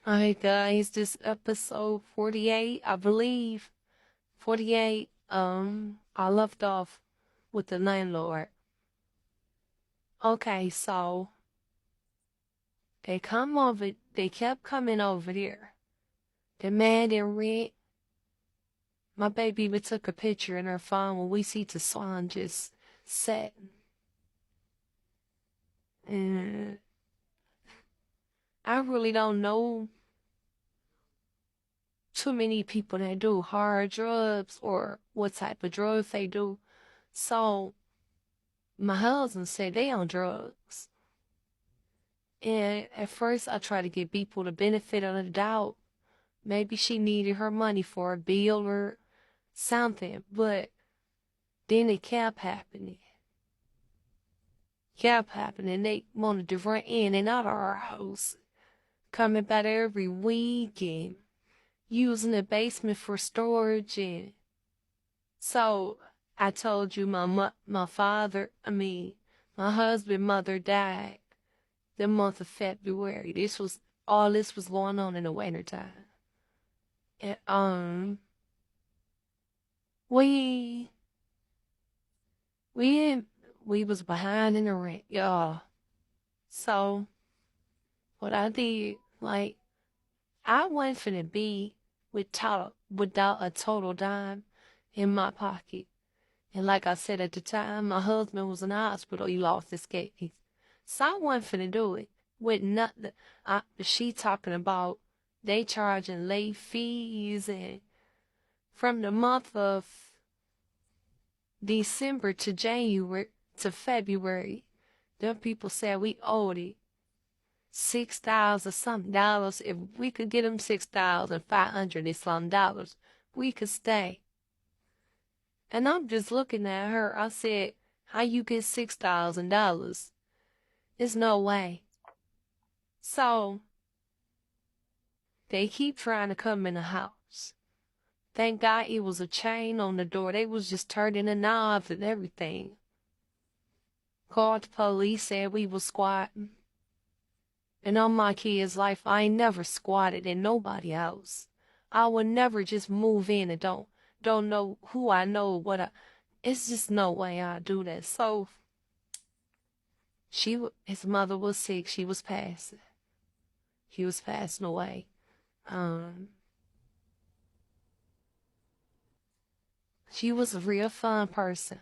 Alright guys, this episode 48, I believe. 48, I left off with the landlord. Okay, so they kept coming over there. Demanding rent. My baby even took a picture in her phone when we see the swan just setting. And I really don't know too many people that do hard drugs or what type of drugs they do. So my husband said they on drugs. And at first I tried to give people the benefit of the doubt. Maybe she needed her money for a bill or something, but then it kept happening. They wanted to run in and out of our house, coming back every week and using the basement for storage. And so I told you my husband's mother died the month of February. This was going on in the wintertime. And we was behind in the rent, y'all. So what I did, I went finna be without a total dime in my pocket. And like I said at the time, my husband was in the hospital. He lost his kidneys. So I wasn't finna do it with nothing. She talking about they charging late fees, and from the month of December to January to February, them people said we owed it $6,000 something dollars. If we could get them $6,500 and some dollars, we could stay. And I'm just looking at her. I said, how you get $6,000? There's no way. So they keep trying to come in the house. Thank God it was a chain on the door. They was just turning the knobs and everything. Called the police, said we was squatting. And all my kids' life, I ain't never squatted in nobody else. I would never just move in and don't know who I know, it's just no way I do that. So his mother was sick. She was passing away. She was a real fun person.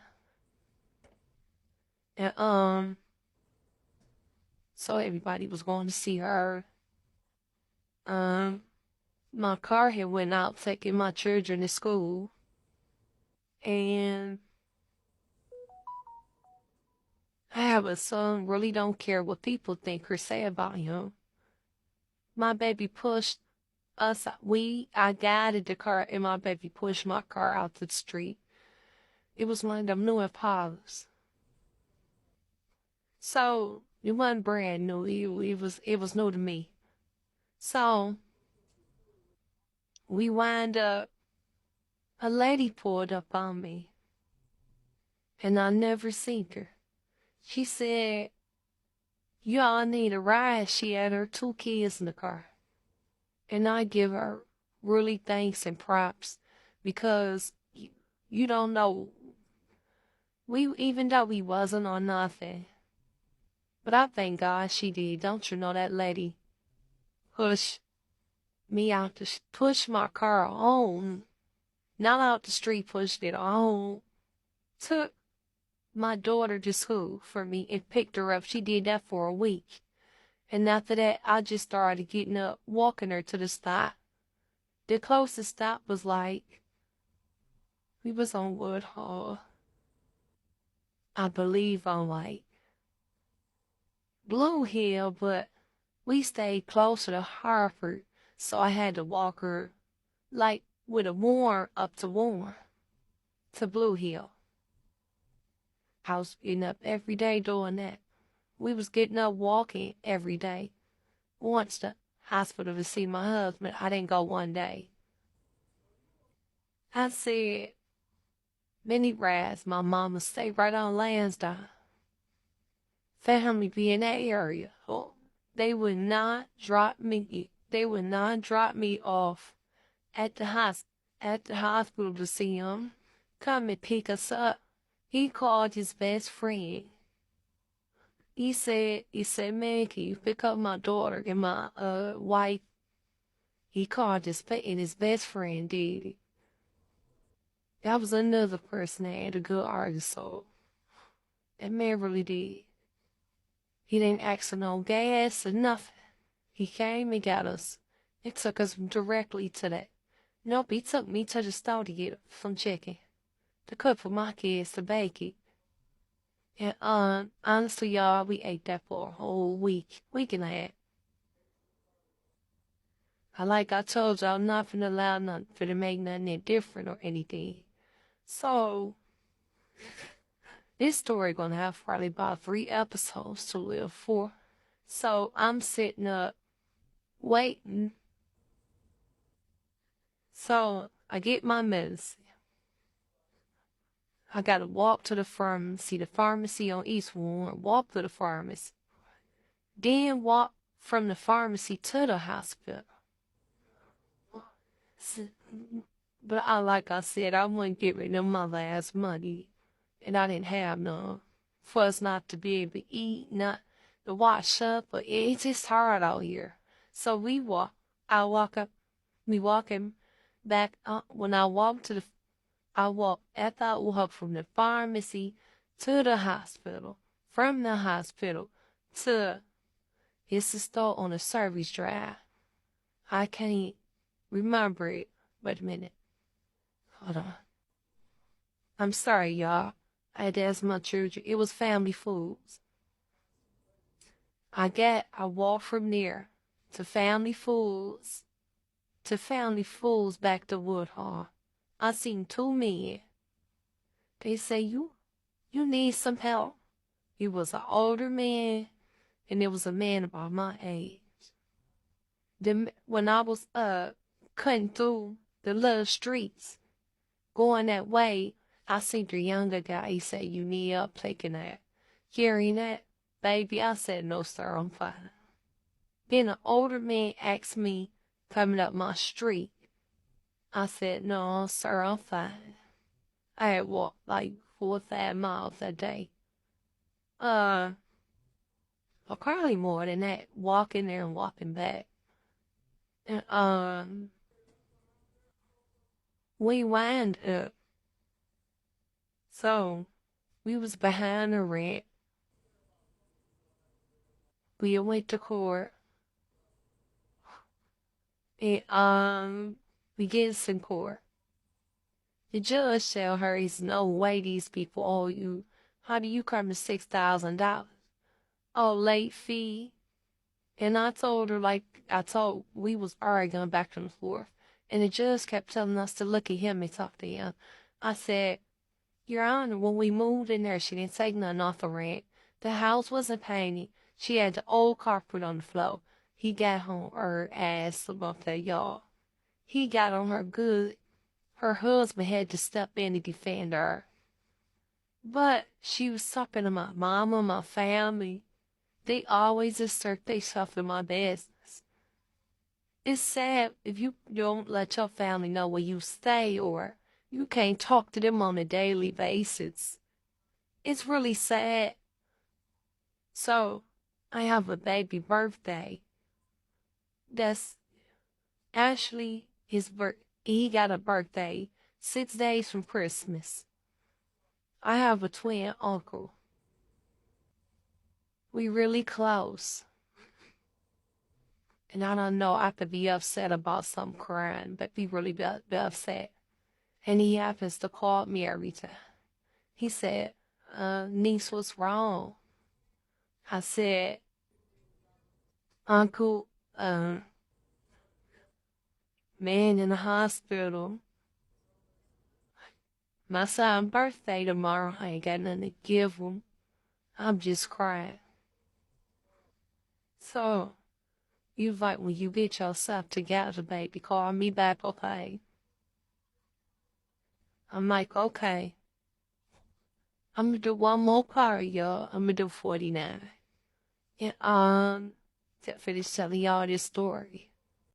And so everybody was going to see her. My car had went out taking my children to school. And I have a son, really don't care what people think or say about him. My baby pushed us. I guided the car, and my baby pushed my car out to the street. It was one of them new Impalas. So it wasn't brand new. It was new to me. So we wind up. A lady pulled up on me, and I never seen her. She said, "Y'all need a ride." She had her 2 kids in the car. And I give her really thanks and props, because you don't know, even though we wasn't on nothing, but I thank God she did. Don't you know, that lady pushed me out push my car on, not out the street, pushed it on, took my daughter to school for me and picked her up. She did that for a week. And after that, I just started getting up, walking her to the stop. The closest stop was we was on Woodhall. I believe on Blue Hill, but we stayed closer to Hartford, so I had to walk her with a warm up to Blue Hill. I was getting up every day doing that. We was getting up walking every day. Once the hospital to see my husband, I didn't go one day. I said, many rides my mama stay right on Lansdowne. Family be in that area. Oh, they would not drop me They would not drop me off at the hospital to see him. Come and pick us up. He called his best friend. He said, man, can you pick up my daughter and my wife? He called his best friend did it. That was another person that had a good argument, so that man really did. He didn't ask for no gas or nothing. He came and got us. It took us directly to that. Nope, he took me to the store to get some chicken to cook for my kids to bake it. And honestly, y'all, we ate that for a whole week and a half. Like I told y'all, not finna allow nothing for to make nothing different or anything. So, this story gonna have probably about 3 episodes to live for. So, I'm sitting up, waiting. So, I get my medicine. I gotta walk to the pharmacy on Eastwood, walk to the pharmacy. Then walk from the pharmacy to the hospital. But like I said, I wouldn't get rid of my last money. And I didn't have none. For us not to be able to eat, not to wash up, but it's just hard out here. So we walking back, when I walked after I walked from the pharmacy to the hospital, from the hospital to his store on a service drive. I can't remember it. Wait a minute. Hold on. I'm sorry, y'all. I had to ask my children. It was Family Foods. I walked from there to Family Foods, back to Woodhall. I seen 2 men. They say, you need some help. He was an older man, and it was a man about my age. When I was cutting through the little streets, going that way, I seen the younger guy. He said, you need help taking that, carrying that, baby. I said, no, sir, I'm fine. Then an older man asked me, coming up my street. I said, no, sir, I'm fine. I had walked like 4 or 5 miles that day. Or probably more than that, walking there and walking back. And, we wind up. So, we was behind the rent. We went to court. And, we get in court. The judge tell her, "It's no way these people owe you. How do you come to $6,000? Oh, late fee." And I told her, we was arguing back and forth. And the judge kept telling us to look at him and talk to him. I said, Your Honor, when we moved in there, she didn't take nothing off the rent. The house wasn't painted. She had the old carpet on the floor. He got on her ass about that, y'all. He got on her good. Her husband had to step in to defend her. But she was talking to my mama, my family. They always assert they stuff in my business. It's sad if you don't let your family know where you stay or you can't talk to them on a daily basis. It's really sad. So, I have a baby birthday. That's actually he got a birthday 6 days from Christmas. I have a twin uncle. We really close. And I don't know, I could be upset about some crime, but be really be upset. And he happens to call me every time. He said, niece, what's wrong? I said, Uncle, man in the hospital. My son's birthday tomorrow. I ain't got nothing to give him. I'm just crying. So, you like when you get yourself together, baby, call me back, okay? I'm like, okay. I'm gonna do one more part, y'all. I'm gonna do 49. And, to finish telling y'all this story.